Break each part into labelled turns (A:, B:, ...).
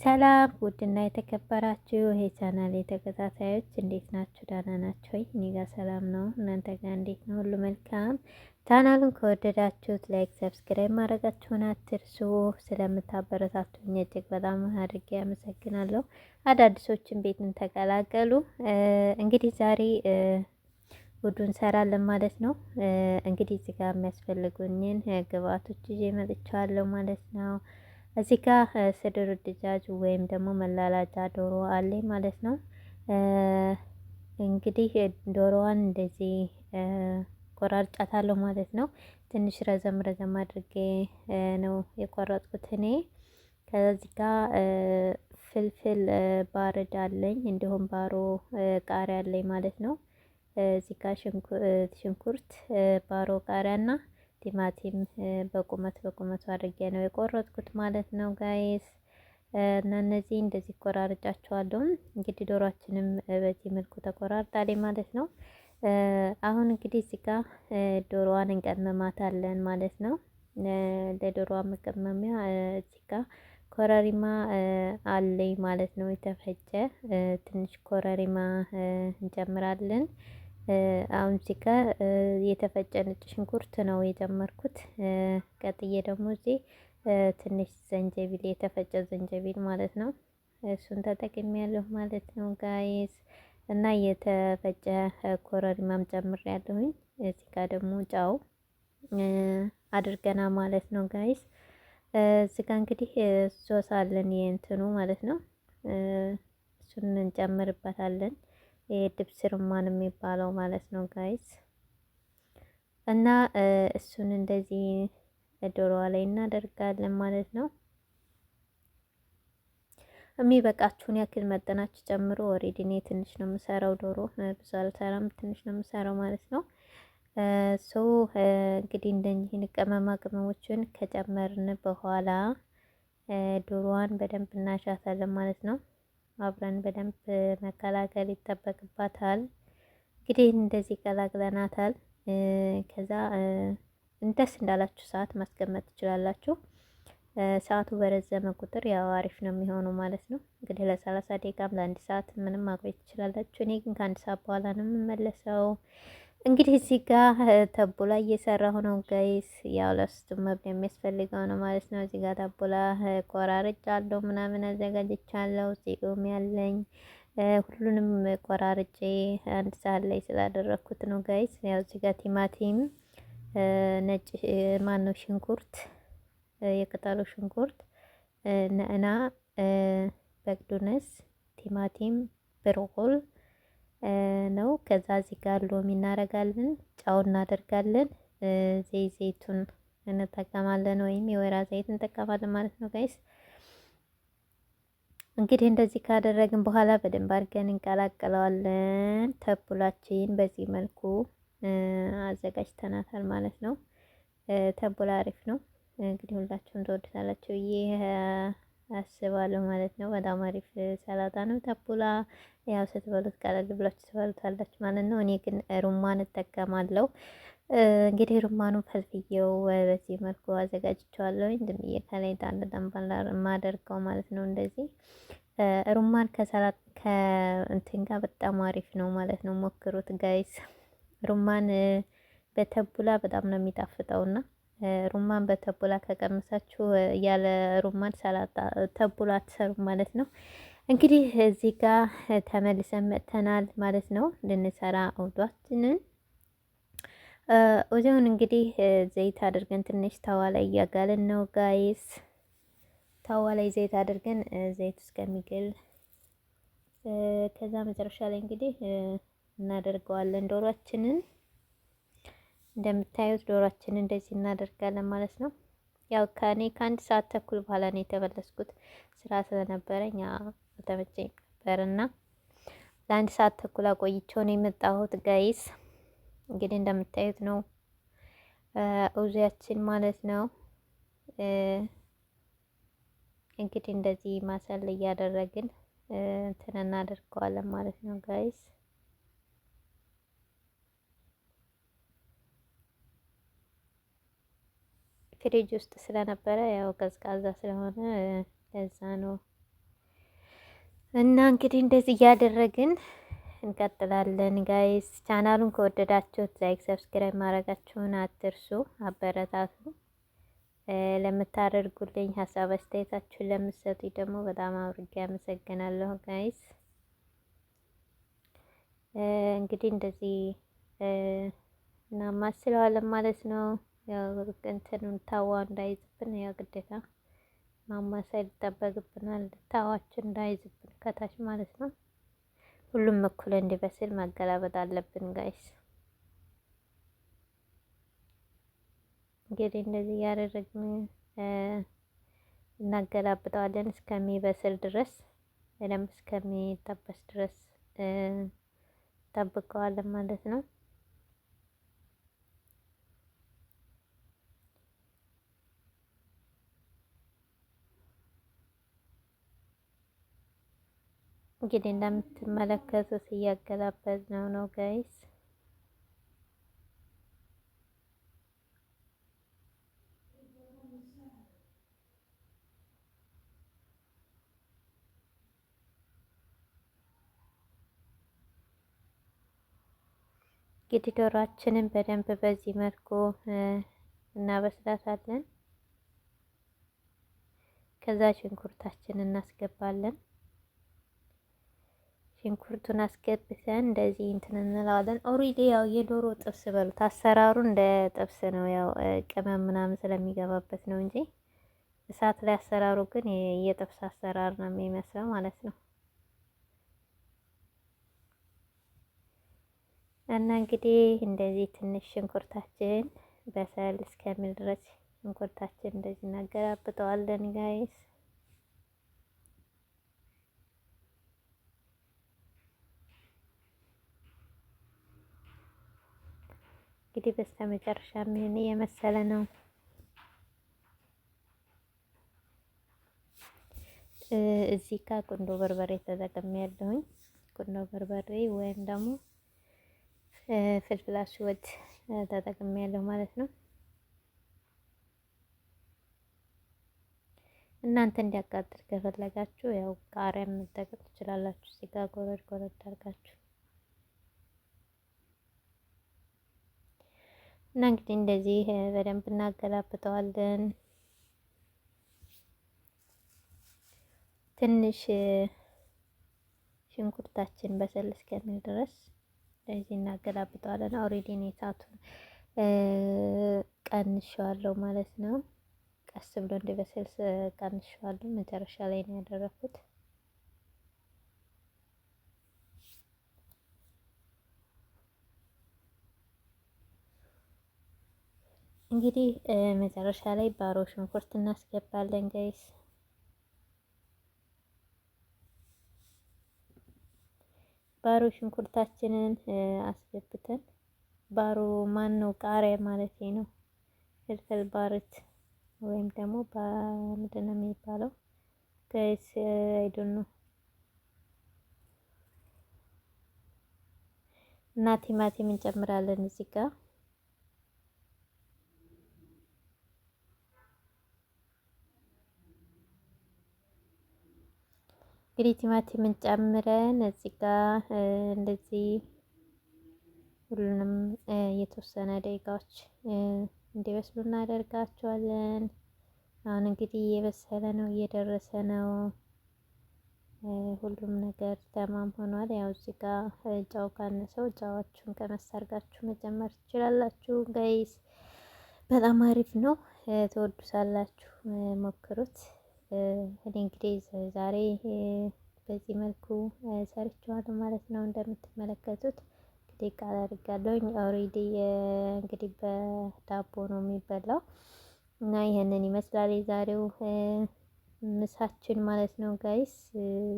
A: ሰላም ውድና የተከበራችሁ የቻናሌ ተከታታዮች እንዴት ናችሁ? ደህና ናችሁ ወይ? እኔ ጋር ሰላም ነው። እናንተ ጋር እንዴት ነው? ሁሉ መልካም። ቻናሉን ከወደዳችሁት ላይክ፣ ሰብስክራይብ ማድረጋችሁን አትርሱ። ስለምታበረታቱኝ እጅግ በጣም አድርጌ አመሰግናለሁ። አዳዲሶችን ቤትን ተቀላቀሉ። እንግዲህ ዛሬ ውዱን እንሰራለን ማለት ነው። እንግዲህ እዚህ ጋር የሚያስፈልጉኝን ግብአቶች ይዤ መጥቻለሁ ማለት ነው። እዚህ ጋር ስድር ድጃጅ ወይም ደግሞ መላላጫ ዶሮ አለኝ ማለት ነው። እንግዲህ ዶሮዋን እንደዚህ ቆራርጫታለሁ ማለት ነው። ትንሽ ረዘም ረዘም አድርጌ ነው የቆረጥኩት እኔ። ከዚህ ጋር ፍልፍል ባርድ አለኝ፣ እንዲሁም ባሮ ቃሪያ አለኝ ማለት ነው። እዚህ ጋር ሽንኩርት ባሮ ቃሪያና ቲማቲም በቁመቱ አድርጌ ነው የቆረጥኩት ማለት ነው ጋይስ። እና እነዚህ እንደዚህ ቆራርጫቸዋለሁ። እንግዲህ ዶሯችንም በዚህ መልኩ ተቆራርጣለች ማለት ነው። አሁን እንግዲህ እዚህ ጋር ዶሮዋን እንቀመማታለን ማለት ነው። ለዶሮዋ መቀመሚያ እዚህ ጋር ኮረሪማ አለኝ ማለት ነው። የተፈጨ ትንሽ ኮረሪማ እንጨምራለን። አሁን እዚህ ጋር የተፈጨ ነጭ ሽንኩርት ነው የጨመርኩት። ቀጥዬ ደግሞ እዚህ ትንሽ ዘንጀቢል፣ የተፈጨ ዘንጀቢል ማለት ነው፣ እሱን ተጠቅሜያለሁ ማለት ነው ጋይስ። እና የተፈጨ ኮረሪማም ጨምሬያለሁኝ። እዚህ ጋር ደግሞ ጨው አድርገና ማለት ነው ጋይስ። እዚህ ጋር እንግዲህ ሶስ አለን የእንትኑ ማለት ነው፣ እሱን እንጨምርበታለን። የድብስ ርማን የሚባለው ማለት ነው ጋይስ። እና እሱን እንደዚህ ዶሮዋ ላይ እናደርጋለን ማለት ነው። የሚበቃችሁን ያክል መጠናችሁ ጨምሮ። ኦሬዲ እኔ ትንሽ ነው የምሰራው ዶሮ ብዙ አልሰራም፣ ትንሽ ነው የምሰራው ማለት ነው። ሶ እንግዲህ እንደኚህን ቅመማ ቅመሞችን ከጨመርን በኋላ ዶሮዋን በደንብ እናሻታለን ማለት ነው። አብረን በደንብ መቀላቀል ይጠበቅባታል። እንግዲህ እንደዚህ ቀላቅለናታል። ከዛ እንደስ እንዳላችሁ ሰዓት ማስቀመጥ ትችላላችሁ። ሰዓቱ በረዘመ ቁጥር ያው አሪፍ ነው የሚሆነው ማለት ነው። እንግዲህ ለ30 ደቂቃም ለ1 ሰዓት ምንም ማቆየት ትችላላችሁ። እኔ ግን ከ1 ሰዓት በኋላ ነው የምመለሰው። እንግዲህ እዚህ ጋር ተቡላ እየሰራሁ ነው ጋይስ። ያው ለስቱ መብያ የሚያስፈልገው ነው ማለት ነው። እዚህ ጋር ተቡላ ቆራርጫለሁ፣ ምናምን አዘጋጅቻለሁ። ጺም ያለኝ ሁሉንም ቆራርጬ አንድ ሰዓት ላይ ስላደረኩት ነው ጋይስ። ያው እዚህ ጋር ቲማቲም፣ ነጭ ማነው ሽንኩርት፣ የቅጠሉ ሽንኩርት፣ ነዕና፣ በቅዱነስ፣ ቲማቲም፣ ብሮኮል ነው። ከዛ እዚህ ጋር ሎሚ እናደርጋለን፣ ጫው እናደርጋለን፣ ዘይቱን እንጠቀማለን ወይም የወይራ ዘይት እንጠቀማለን ማለት ነው ጋይስ። እንግዲህ እንደዚህ ካደረግን በኋላ በደንብ አድርገን እንቀላቅለዋለን። ተቡላችን በዚህ መልኩ አዘጋጅተናታል ማለት ነው። ተቡላ አሪፍ ነው እንግዲህ ሁላችሁም ትወዱታላችሁ ብዬ አስባለሁ ማለት ነው። በጣም አሪፍ ሰላጣ ነው ተቡላ። ያው ስትበሉት ቀለል ብላችሁ ትበሉታላችሁ ማለት ነው። እኔ ግን ሩማን እጠቀማለሁ። እንግዲህ ሩማኑ ፈልፍዬው በዚህ መልኩ አዘጋጅቼዋለሁ። እንደምዬ ከላይ ጣል ጠንባላ የማደርገው ማለት ነው። እንደዚህ ሩማን ከሰላጣ ከእንትን ጋር በጣም አሪፍ ነው ማለት ነው። ሞክሩት ጋይስ። ሩማን በተቡላ በጣም ነው የሚጣፍጠውና ሩማን በተቡላ ከቀመሳችሁ ያለ ሩማን ሰላጣ ተቡላ አትሰሩም ማለት ነው። እንግዲህ እዚህ ጋር ተመልሰን መጥተናል ማለት ነው ልንሰራ አውዷችንን። ወዲያውን እንግዲህ ዘይት አድርገን ትንሽ ተዋ ላይ እያጋልን ነው ጋይስ። ተዋ ላይ ዘይት አድርገን ዘይት እስከሚግል ከዛ መጨረሻ ላይ እንግዲህ እናደርገዋለን ዶሯችንን። እንደምታዩት ዶሯችንን እንደዚህ እናደርጋለን ማለት ነው። ያው ከኔ ከ1 ሰዓት ተኩል በኋላ ነው የተመለስኩት፣ ስራ ስለነበረኝ አልተመቸኝ ነበርና ለ1 ሰዓት ተኩል አቆይቼው ነው የመጣሁት ጋይስ። እንግዲህ እንደምታዩት ነው ኡዚያችን ማለት ነው። እንግዲህ እንደዚህ ማሰል እያደረግን እንትን እናደርገዋለን ማለት ነው ጋይስ። ፍሪጅ ውስጥ ስለነበረ ያው ቀዝቃዛ ስለሆነ ለዛ ነው እና እንግዲህ እንደዚህ እያደረግን እንቀጥላለን ጋይስ። ቻናሉን ከወደዳችሁት ላይክ፣ ሰብስክራይብ ማድረጋችሁን አትርሱ። አበረታቱ። ለምታደርጉልኝ ሀሳብ አስተያየታችሁን ለምትሰጡኝ ደግሞ በጣም አድርጌ አመሰግናለሁ ጋይስ። እንግዲህ እንደዚህ እናማስለዋለን ማለት ነው። ያው እንትኑን ታዋ እንዳይዝብን ያው ግዴታ ማማሰል ይጠበቅብናል። ታዋችን እንዳይዝብን ከታች ማለት ነው። ሁሉም እኩል እንዲበስል ማገላበጥ አለብን ጋይስ። እንግዲህ እንደዚህ እያደረግን እናገላብጠዋለን እስከሚበስል ድረስ በደንብ እስከሚጠበስ ድረስ ጠብቀዋለን ማለት ነው። እንግዲህ እንደምትመለከቱት እያገላበጥ ነው ጋይስ። እንግዲህ ዶሯችንን በደንብ በዚህ መልኩ እናበስላታለን። ከዛ ሽንኩርታችንን እናስገባለን። ሽንኩርቱን አስገብተን እንደዚህ እንትን እንለዋለን። ኦሬዲ ያው የዶሮ ጥብስ በሉት አሰራሩ እንደ ጥብስ ነው። ያው ቅመም ምናምን ስለሚገባበት ነው እንጂ እሳት ላይ አሰራሩ ግን የጥብስ አሰራር ነው የሚመስለው ማለት ነው። እና እንግዲህ እንደዚህ ትንሽ ሽንኩርታችን በሰል እስከሚል ድረስ ሽንኩርታችን እንደዚህ እናገላብጠዋለን ጋይስ። እንግዲህ በስተመጨረሻ ምን የመሰለ ነው። እዚህ ጋር ቁንዶ በርበሬ ተጠቅሜ ያለሁኝ ቁንዶ በርበሬ ወይም ደግሞ ፍልፍል አስወድ ተጠቅሜ ያለሁ ማለት ነው። እናንተ እንዲያቃጥል ከፈለጋችሁ ያው ቃሪያ መጠቀም ትችላላችሁ። እዚህ ጋር ጎረድ ጎረድ አድርጋችሁ እና እንግዲህ እንደዚህ በደንብ እናገላብጠዋለን። ትንሽ ሽንኩርታችን በሰል እስከሚል ድረስ እንደዚህ እናገላብጠዋለን። ኦሬዲ እኔ እሳቱን ቀንሼዋለሁ ማለት ነው። ቀስ ብሎ እንዲበስል ቀንሼዋለሁ። መጨረሻ ላይ ነው ያደረኩት። እንግዲህ መጨረሻ ላይ ባሮ ሽንኩርት እናስገባለን ጋይስ። ባሮ ሽንኩርታችንን አስገብተን ባሮ ማን ነው ቃሪያ ማለት ነው። ፍልፍል ባርት ወይም ደግሞ ምንድን ነው የሚባለው ጋይስ? አይ ዶንት ኖ። እና ቲማቲም እንጨምራለን እዚህ ጋር እንግዲህ ቲማቲምን ጨምረን እዚህ ጋር እንደዚህ ሁሉንም የተወሰነ ደቂቃዎች እንዲበስሉ እናደርጋቸዋለን። አሁን እንግዲህ እየበሰለ ነው፣ እየደረሰ ነው። ሁሉም ነገር ተማም ሆኗል። ያው እዚህ ጋር ጨው ካነሰው ጨዋችሁን ቀመስ አድርጋችሁ መጨመር ትችላላችሁ ጋይስ። በጣም አሪፍ ነው፣ ትወዱሳላችሁ፣ ሞክሩት። እኔ እንግዲህ ዛሬ በዚህ መልኩ ሰርቼዋለሁ ማለት ነው። እንደምትመለከቱት እንግዲህ ቃል አድርጋለሁኝ። ኦሬዲ እንግዲህ በዳቦ ነው የሚበላው እና ይሄንን ይመስላል የዛሬው ምሳችን ማለት ነው ጋይስ።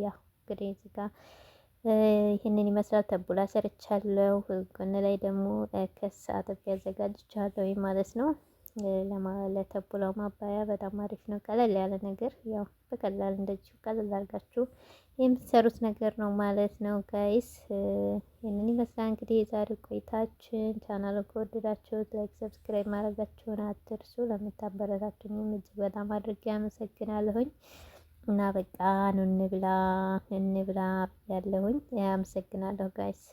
A: ያው እንግዲህ እዚህ ጋር ይሄንን ይመስላል። ተቡላ ሰርቻለሁ። ጎን ላይ ደግሞ ከስ አጥቤ አዘጋጅቻለሁ ማለት ነው። ለተቡላው ማባያ በጣም አሪፍ ነው። ቀለል ያለ ነገር ያው በቀላል እንደዚሁ ቀለል አድርጋችሁ የምትሰሩት ነገር ነው ማለት ነው ጋይስ። ይህንን ይመስላል እንግዲህ የዛሬው ቆይታችን። ቻናሉን ከወደዳችሁት ላይክ፣ ሰብስክራይብ ማድረጋችሁን አትርሱ። ለምታበረታቱኝም እጅግ በጣም አድርጌ አመሰግናለሁኝ። እና በቃ ነው እንብላ ያለሁኝ። አመሰግናለሁ ጋይስ።